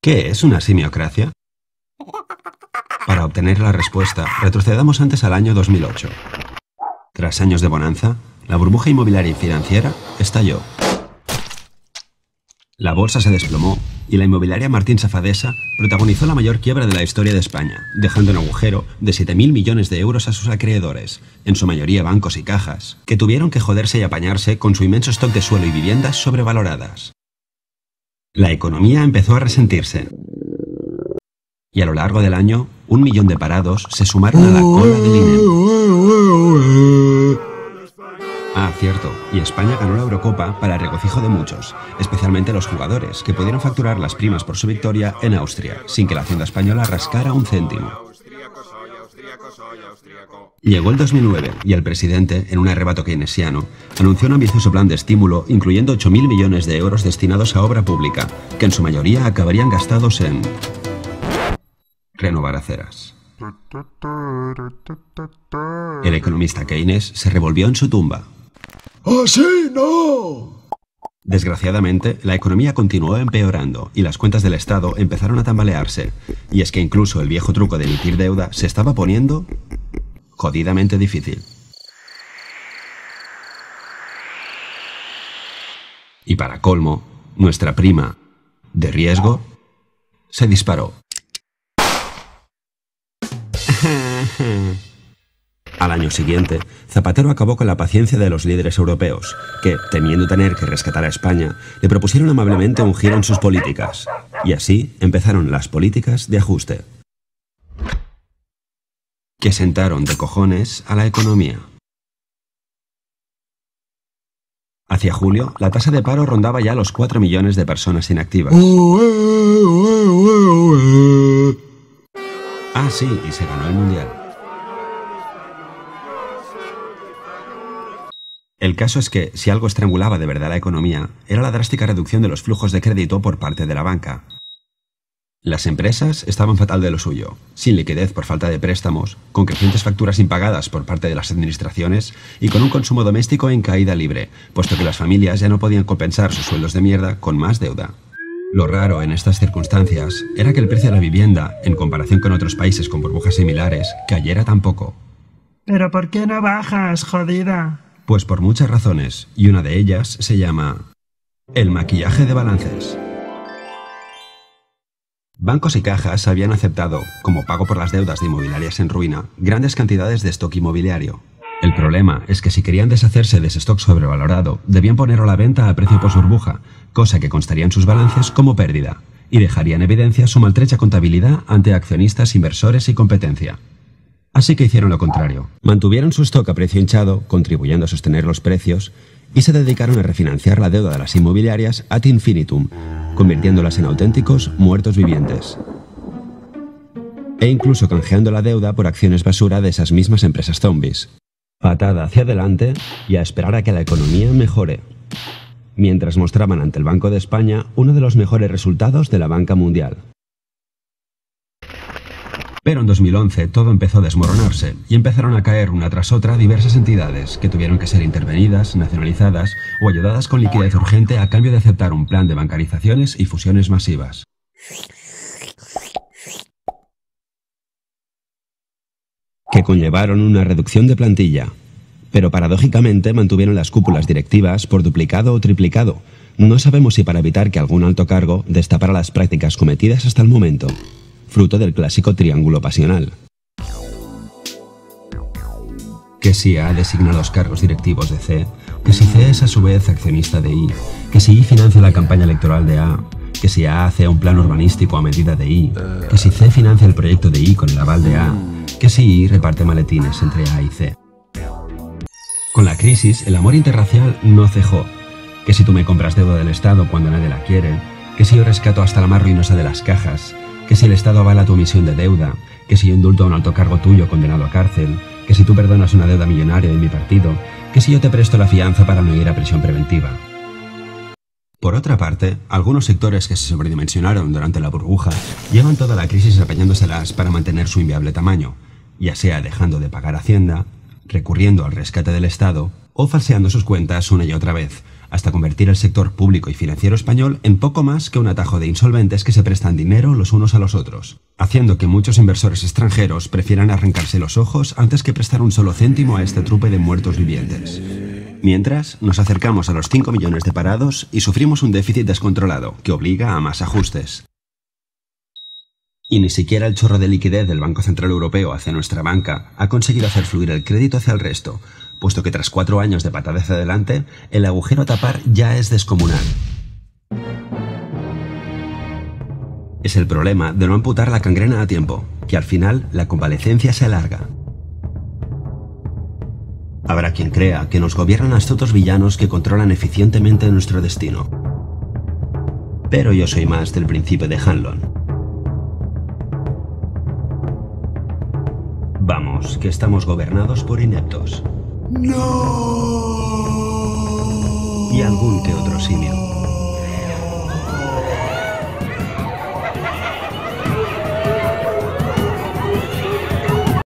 ¿Qué es una simiocracia? Para obtener la respuesta, retrocedamos antes al año 2008. Tras años de bonanza, la burbuja inmobiliaria y financiera estalló. La bolsa se desplomó y la inmobiliaria Martín Safadesa protagonizó la mayor quiebra de la historia de España, dejando un agujero de 7.000 millones de euros a sus acreedores, en su mayoría bancos y cajas, que tuvieron que joderse y apañarse con su inmenso stock de suelo y viviendas sobrevaloradas. La economía empezó a resentirse. Y a lo largo del año, 1 millón de parados se sumaron a la cola del INEM. Ah, cierto, y España ganó la Eurocopa para regocijo de muchos, especialmente los jugadores, que pudieron facturar las primas por su victoria en Austria, sin que la Hacienda española rascara un céntimo. Llegó el 2009 y el presidente, en un arrebato keynesiano, anunció un ambicioso plan de estímulo incluyendo 8.000 millones de euros destinados a obra pública, que en su mayoría acabarían gastados en renovar aceras. El economista Keynes se revolvió en su tumba. ¡Así no! Desgraciadamente, la economía continuó empeorando y las cuentas del Estado empezaron a tambalearse. Y es que incluso el viejo truco de emitir deuda se estaba poniendo jodidamente difícil. Y para colmo, nuestra prima de riesgo se disparó. Al año siguiente, Zapatero acabó con la paciencia de los líderes europeos, que, temiendo tener que rescatar a España, le propusieron amablemente un giro en sus políticas. Y así empezaron las políticas de ajuste, que sentaron de cojones a la economía. Hacia julio, la tasa de paro rondaba ya los 4 millones de personas inactivas. Ah, sí, y se ganó el Mundial. El caso es que, si algo estrangulaba de verdad la economía, era la drástica reducción de los flujos de crédito por parte de la banca. Las empresas estaban fatal de lo suyo, sin liquidez por falta de préstamos, con crecientes facturas impagadas por parte de las administraciones y con un consumo doméstico en caída libre, puesto que las familias ya no podían compensar sus sueldos de mierda con más deuda. Lo raro en estas circunstancias era que el precio de la vivienda, en comparación con otros países con burbujas similares, cayera tan poco. ¿Pero por qué no bajas, jodida? Pues por muchas razones, y una de ellas se llama el maquillaje de balances. Bancos y cajas habían aceptado, como pago por las deudas de inmobiliarias en ruina, grandes cantidades de stock inmobiliario. El problema es que si querían deshacerse de ese stock sobrevalorado, debían ponerlo a la venta a precio post burbuja, cosa que constaría en sus balances como pérdida, y dejaría en evidencia su maltrecha contabilidad ante accionistas, inversores y competencia. Así que hicieron lo contrario. Mantuvieron su stock a precio hinchado, contribuyendo a sostener los precios, y se dedicaron a refinanciar la deuda de las inmobiliarias ad infinitum, convirtiéndolas en auténticos muertos vivientes. E incluso canjeando la deuda por acciones basura de esas mismas empresas zombies. Patada hacia adelante y a esperar a que la economía mejore. Mientras mostraban ante el Banco de España uno de los mejores resultados de la banca mundial. Pero en 2011 todo empezó a desmoronarse y empezaron a caer una tras otra diversas entidades que tuvieron que ser intervenidas, nacionalizadas o ayudadas con liquidez urgente a cambio de aceptar un plan de bancarizaciones y fusiones masivas. Que conllevaron una reducción de plantilla, pero paradójicamente mantuvieron las cúpulas directivas por duplicado o triplicado. No sabemos si para evitar que algún alto cargo destapara las prácticas cometidas hasta el momento. Fruto del clásico triángulo pasional. Que si A designa los cargos directivos de C, que si C es a su vez accionista de I, que si I financia la campaña electoral de A, que si A hace un plan urbanístico a medida de I, que si C financia el proyecto de I con el aval de A, que si I reparte maletines entre A y C. Con la crisis, el amor interracial no cejó. Que si tú me compras deuda del Estado cuando nadie la quiere, que si yo rescato hasta la más ruinosa de las cajas, que si el Estado avala tu emisión de deuda, que si yo indulto a un alto cargo tuyo condenado a cárcel, que si tú perdonas una deuda millonaria de mi partido, que si yo te presto la fianza para no ir a prisión preventiva. Por otra parte, algunos sectores que se sobredimensionaron durante la burbuja llevan toda la crisis apañándoselas para mantener su inviable tamaño, ya sea dejando de pagar Hacienda, recurriendo al rescate del Estado o falseando sus cuentas una y otra vez, hasta convertir el sector público y financiero español en poco más que un atajo de insolventes que se prestan dinero los unos a los otros, haciendo que muchos inversores extranjeros prefieran arrancarse los ojos antes que prestar un solo céntimo a este trupe de muertos vivientes. Mientras, nos acercamos a los 5 millones de parados y sufrimos un déficit descontrolado que obliga a más ajustes. Y ni siquiera el chorro de liquidez del Banco Central Europeo hacia nuestra banca ha conseguido hacer fluir el crédito hacia el resto, puesto que tras 4 años de patada hacia adelante, el agujero a tapar ya es descomunal. Es el problema de no amputar la gangrena a tiempo, que al final la convalecencia se alarga. Habrá quien crea que nos gobiernan astutos villanos que controlan eficientemente nuestro destino. Pero yo soy más del principio de Hanlon. Vamos, que estamos gobernados por ineptos. ¡No! Y algún que otro simio.